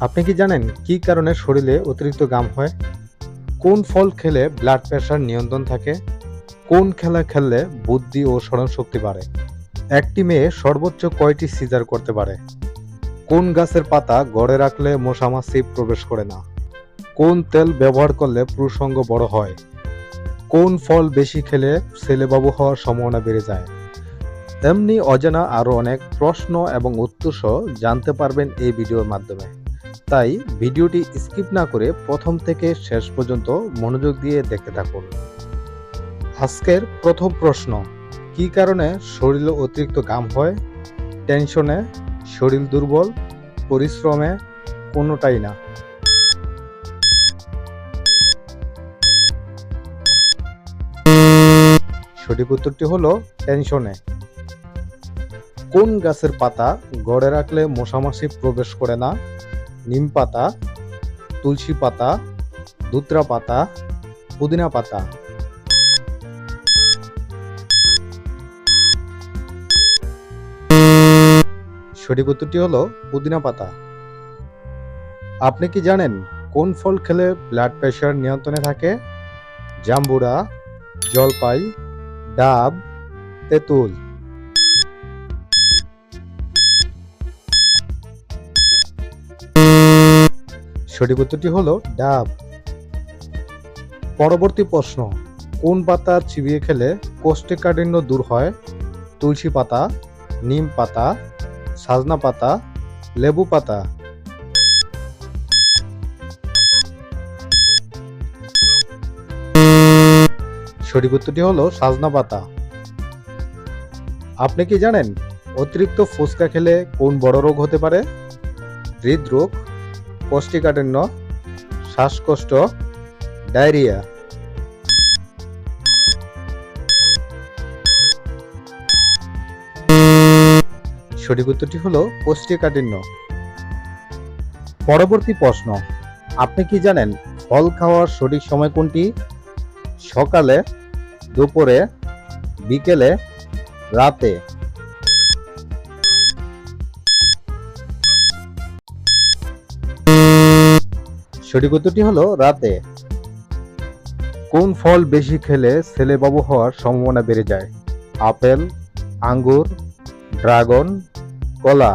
আপনি কি জানেন কি কারণে শরীরে অতিরিক্ত ঘাম হয়? কোন ফল খেলে ব্লাড প্রেশার নিয়ন্ত্রণ থাকে? কোন খেলা খেললে বুদ্ধি ও স্মরণশক্তি বাড়ে? একটি মেয়ে সর্বোচ্চ কয়টি সিজার করতে পারে? কোন গাছের পাতা গড়ে রাখলে মশামাছি প্রবেশ করে না? কোন তেল ব্যবহার করলে পুরুষাঙ্গ বড় হয়? কোন ফল বেশি খেলে ছেলেবাবু হওয়ার সম্ভাবনা বেড়ে যায়? এমনি অজানা আরও অনেক প্রশ্ন এবং উত্তর সহ জানতে পারবেন এই ভিডিওর মাধ্যমে। তাই ভিডিওটি স্কিপ না করে প্রথম থেকে শেষ পর্যন্ত মনোযোগ দিয়ে দেখতে থাকুন। আজকের প্রথম প্রশ্ন, কি কারণে শরীরে অতিরিক্ত ঘাম হয়? টেনশনে, শরীর দুর্বল, পরিশ্রমে, কোনোটাই না? সঠিক উত্তরটি হলো টেনশনে। কোন গাছের পাতা গড়ে রাখলে মশামাছি প্রবেশ করে না? নিম পাতা, তুলসী পাতা, ধুতরা পাতা, পুদিনা পাতা। সঠিক উত্তরটি হলো পুদিনা পাতা। আপনি কি জানেন কোন ফল খেলে ব্লাড প্রেশার নিয়ন্ত্রণে থাকে? জাম্বুরা, জলপাই, ডাব, তেঁতুল। সঠিক উত্তরটি হলো ডাব। পরবর্তী প্রশ্ন, কোন পাতা চিবিয়ে খেলে কোষ্ঠকাঠিন্য দূর হয়? তুলসী পাতা, নিম পাতা, সজনা পাতা, লেবু পাতা। সঠিক উত্তরটি হলো সজনা পাতা। আপনি কি জানেন অতিরিক্ত ফুচকা খেলে কোন বড় রোগ হতে পারে? হৃদরোগ, কোষ্ঠকাঠিন্য, শ্বাসকষ্ট, ডায়রিয়া। সঠিক উত্তরটি হলো কোষ্ঠকাঠিন্য। পরবর্তী প্রশ্ন, আপনি কি জানেন ফল খাওয়ার সঠিক সময় কোনটি? সকালে, দুপুরে, বিকেলে, রাতে। সঠিক উত্তরটি হলো রাতে। কোন ফল বেশি খেলে ছেলেবাবু হওয়ার সম্ভাবনা বেড়ে যায়? আপেল, আঙ্গুর, ড্রাগন, কলা।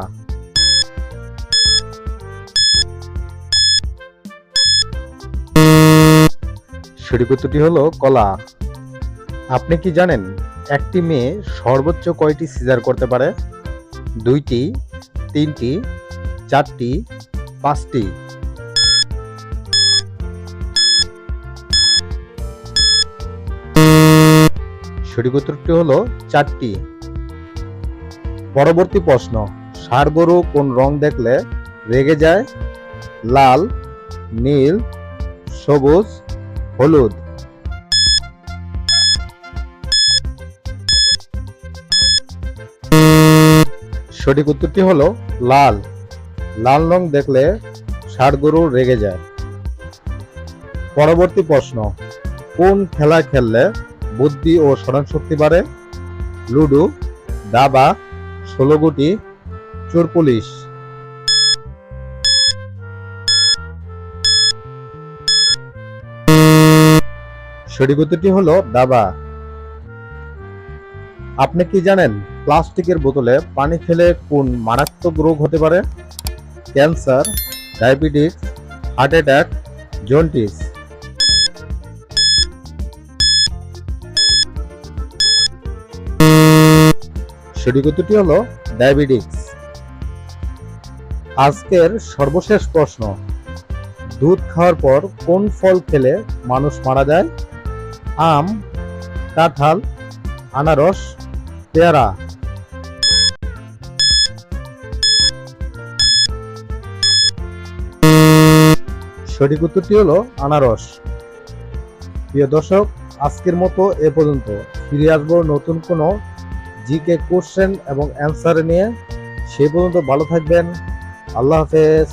সঠিক উত্তরটি হলো কলা। আপনি কি জানেন একটি মেয়ে সর্বোচ্চ কয়টি সিজার করতে পারে? 2টি, 3টি, 4টি, 5টি। সঠিক উত্তরটি হলো 4টি। পরবর্তী প্রশ্ন, ষাঁড় গরু কোন রং দেখলে রেগে যায়? লাল, নীল, সবুজ, হলুদ। সঠিক উত্তরটি হলো লাল। লাল রং দেখলে ষাঁড় গরু রেগে যায়। পরবর্তী প্রশ্ন, কোন খেলা খেললে বুদ্ধি ও স্মরণশক্তি বাড়ে? লুডো, দাবা, 16 গুটি, চোর পুলিশ। সঠিক উত্তরটি হলো দাবা। আপনি কি জানেন প্লাস্টিকের বোতলে পানি খেলে কোন মারাত্মক রোগ হতে পারে? Cancer, diabetes, heart attack, jaundice. সঠিক উত্তরটি হলো ডায়াবেটিস। আজকের সর্বশেষ প্রশ্ন, দুধ খাওয়ার পর কোন ফল খেলে মানুষ মারা যায়? আম, কাঁঠাল, আনারস, পেয়ারা। সঠিক উত্তরটি হলো আনারস। প্রিয় দর্শক, আজকের মতো এ পর্যন্ত। ফিরে আসবো নতুন কোনো জিকে কোশ্চেন এবং অ্যান্সার নিয়ে। সে পর্যন্ত ভালো থাকবেন। আল্লাহ হাফেজ।